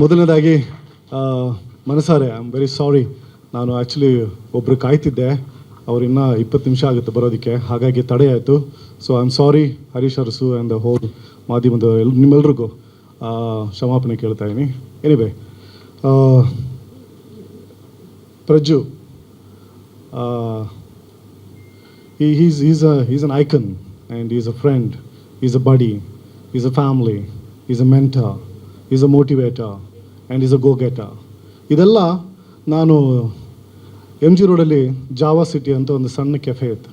ಮೊದಲನೇದಾಗಿ ಮನಸಾರೆ I am very sorry. ನಾನು ಆ್ಯಕ್ಚುಲಿ ಒಬ್ಬರು ಕಾಯ್ತಿದ್ದೆ, ಅವ್ರು ಇನ್ನೂ 20 ನಿಮಿಷ ಆಗುತ್ತೆ ಬರೋದಕ್ಕೆ, ಹಾಗಾಗಿ ತಡೆ ಆಯಿತು. So I am sorry Harish Arasu and the whole ಮಾಧ್ಯಮದ ನಿಮ್ಮೆಲ್ರಿಗೂ ಕ್ಷಮಾಪಣೆ ಕೇಳ್ತಾ ಇದ್ದೀನಿ. Anyway, Prajju he's an icon and he's a friend, he's a buddy, he's a family, he's a mentor, he's a motivator and he's a go-getter. ಇದೆಲ್ಲ ನಾನು M G ರೋಡಲ್ಲಿ Java city ಅಂತ ಒಂದು ಸಣ್ಣ ಕೆಫೆ ಇತ್ತು.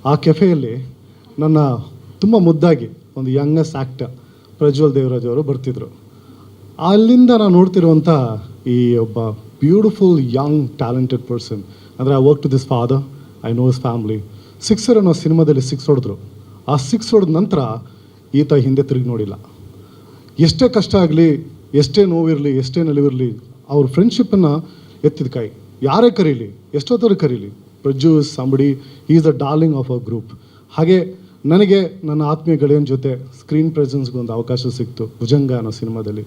ಆ ಕೆಫೆಯಲ್ಲಿ ನನ್ನ ತುಂಬ ಮುದ್ದಾಗಿ ಒಂದು ಯಂಗೆಸ್ಟ್ ಆ್ಯಕ್ಟರ್ ಪ್ರಜ್ವಲ್ ದೇವರಾಜ್ ಅವರು ಬರ್ತಿದ್ರು. ಅಲ್ಲಿಂದ ನಾನು ನೋಡ್ತಿರುವಂಥ ಈ ಒಬ್ಬ ಬ್ಯೂಟಿಫುಲ್ ಯಂಗ್ ಟ್ಯಾಲೆಂಟೆಡ್ ಪರ್ಸನ್. ಅಂದರೆ I work to this father, I know his family. Sixer ಅನ್ನೋ ಸಿನಿಮಾದಲ್ಲಿ 6 ಹೊಡೆದ್ರು. ಆ 6 ಹೊಡೆದ ನಂತರ ಈತ ಹಿಂದೆ ತಿರುಗಿ ನೋಡಿಲ್ಲ. ಎಷ್ಟೇ ಕಷ್ಟ ಆಗಲಿ, ಎಷ್ಟೇ ನೋವಿರಲಿ, ಎಷ್ಟೇ ನಲಿವಿರಲಿ, ಅವ್ರ ಫ್ರೆಂಡ್ಶಿಪ್ಪನ್ನು ಎತ್ತಿದ ಕೈ. ಯಾರೇ ಕರೀಲಿ, ಎಷ್ಟೊತ್ತವ್ರಿಗೆ ಕರೀಲಿ, Prajju is somebody, he is the darling of a group. ಹಾಗೆ ನನಗೆ ನನ್ನ ಆತ್ಮೀಯ ಗೆಳೆಯನ ಜೊತೆ ಸ್ಕ್ರೀನ್ ಪ್ರೆಸೆನ್ಸ್ಗೆ ಒಂದು ಅವಕಾಶ ಸಿಕ್ತು ಭುಜಂಗ ಅನ್ನೋ ಸಿನಿಮಾದಲ್ಲಿ.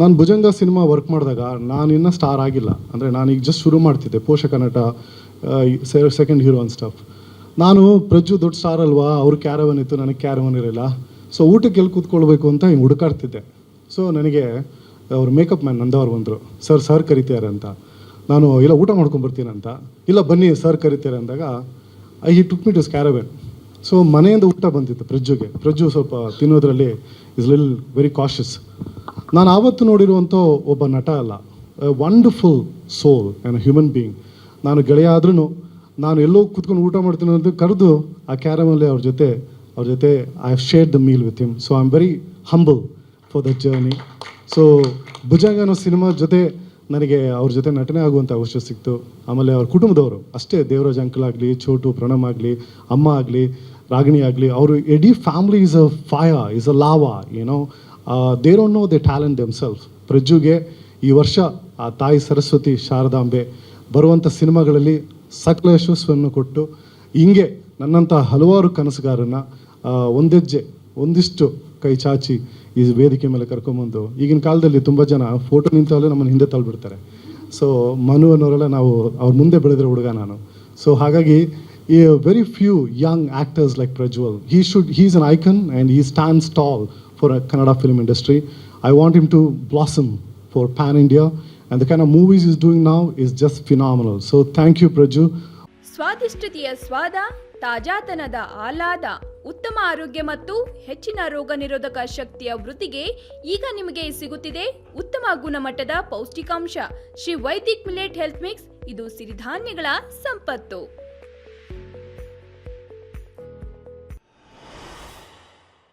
ನಾನು ಭುಜಂಗ ಸಿನಿಮಾ ವರ್ಕ್ ಮಾಡಿದಾಗ ನಾನು ಇನ್ನೂ ಸ್ಟಾರ್ ಆಗಿಲ್ಲ. ಅಂದರೆ ನಾನೀಗ ಜಸ್ಟ್ ಶುರು ಮಾಡ್ತಿದ್ದೆ, ಪೋಷಕ ನಟ, ಸೆಕೆಂಡ್ ಹೀರೋ ಆನ್ ಸ್ಟಫ್. ನಾನು ಪ್ರಜ್ಜು ದೊಡ್ಡ ಸ್ಟಾರ್ ಅಲ್ವಾ, ಅವ್ರ ಕ್ಯಾರವನ್ ಇತ್ತು, ನನಗೆ ಕ್ಯಾರವನ್ ಇರಲಿಲ್ಲ. ಸೊ ಊಟಕ್ಕೆ ಎಲ್ಲಿ ಕೂತ್ಕೊಳ್ಬೇಕು ಅಂತ ಹಿಂಗೆ ಹುಡುಕಾಡ್ತಿದ್ದೆ. ಸೊ ನನಗೆ ಅವ್ರ ಮೇಕಪ್ ಮ್ಯಾನ್ ನಂದವ್ರು ಬಂದರು, ಸರ್ ಕರಿತಾರೆ ಅಂತ. ನಾನು ಇಲ್ಲ ಊಟ ಮಾಡ್ಕೊಂಬರ್ತೀನಿ ಅಂತ. ಇಲ್ಲ ಬನ್ನಿ ಸರ್ ಕರಿತಾರೆ ಅಂದಾಗ he took me to caravan. So ಮನೆಯಿಂದ ಊಟ ಬಂದಿತ್ತು ಪ್ರಜ್ಜುಗೆ. ಪ್ರಜ್ಜು ಸ್ವಲ್ಪ ತಿನ್ನೋದ್ರಲ್ಲಿ ಇಸ್ ಲಿಲ್ ವೆರಿ ಕಾಷಿಯಸ್. ನಾನು ಆವತ್ತು ನೋಡಿರುವಂಥ ಒಬ್ಬ ನಟ ಅಲ್ಲ, wonderful soul and human being. ನಾನು ಗೆಳೆಯ ಆದ್ರೂ ನಾನು ಎಲ್ಲೋ ಕೂತ್ಕೊಂಡು ಊಟ ಮಾಡ್ತೀನಿ ಅಂತ ಕರೆದು ಆ ಕ್ಯಾರಮಲ್ಲಿ ಅವ್ರ ಜೊತೆ I have shared the meal with him. So I am very humble for the journey. So Bhujanga ಅನ್ನೋ ಸಿನಿಮಾ ಜೊತೆ ನನಗೆ ಅವ್ರ ಜೊತೆ ನಟನೆ ಆಗುವಂಥ ಅವಕಾಶ ಸಿಕ್ತು. ಆಮೇಲೆ ಅವ್ರ ಕುಟುಂಬದವರು ಅಷ್ಟೇ, ದೇವರಾಜ್ ಅಂಕಲ್ ಆಗಲಿ, ಛೋಟು, ಪ್ರಣಮ್ ಆಗಲಿ, ಅಮ್ಮ ಆಗಲಿ, ರಾಗಿಣಿ ಆಗಲಿ, ಅವರು ಎಡೀ family is a fire, is a lava, ಏನೋ they don't know they talent themselves. ಪ್ರಜ್ಜುಗೆ ಈ ವರ್ಷ ಆ ತಾಯಿ ಸರಸ್ವತಿ ಶಾರದಾಂಬೆ ಬರುವಂಥ ಸಿನಿಮಾಗಳಲ್ಲಿ ಸಕಲ ಯಶಸ್ಸನ್ನು ಕೊಟ್ಟು, ಹಿಂಗೆ ನನ್ನಂಥ ಹಲವಾರು ಕನಸುಗಾರನ್ನ ಒಂದೆಜ್ಜೆ ಒಂದಿಷ್ಟು ಕೈ ಚಾಚಿ ಈ ವೇದಿಕೆ ಮೇಲೆ ಕರ್ಕೊಂಬಂದು, ಈಗಿನ ಕಾಲದಲ್ಲಿ ತುಂಬ ಜನ ಫೋಟೋ ನಿಂತಲ್ಲೇ ನಮ್ಮನ್ನು ಹಿಂದೆ ತಳ್ಳಿಬಿಡ್ತಾರೆ. ಸೊ ಮನು ಅನ್ನೋರೆಲ್ಲ ನಾವು ಅವ್ರ ಮುಂದೆ ಬೆಳೆದಿರೋ ಹುಡುಗ ನಾನು. ಸೊ ಹಾಗಾಗಿ ಈ very few Young actors like Prajwal, he is an icon and he stands tall for a Kannada film industry. I want him to blossom for Pan India, and the kind of movies he's doing now is just phenomenal. So thank you Prajju. ಸ್ವಾದಿಷ್ಟತೆಯ ಸ್ವಾದ, ತಾಜಾತನದ ಆಹ್ಲಾದ, ಉತ್ತಮ ಆರೋಗ್ಯ ಮತ್ತು ಹೆಚ್ಚಿನ ರೋಗ ನಿರೋಧಕ ಶಕ್ತಿಯ ವೃದ್ಧಿಗೆ ಈಗ ನಿಮಗೆ ಸಿಗುತ್ತಿದೆ ಉತ್ತಮ ಗುಣಮಟ್ಟದ ಪೌಷ್ಟಿಕಾಂಶ. Shri Vaidik millet health mix, ಇದು ಸಿರಿಧಾನ್ಯಗಳ ಸಂಪತ್ತು.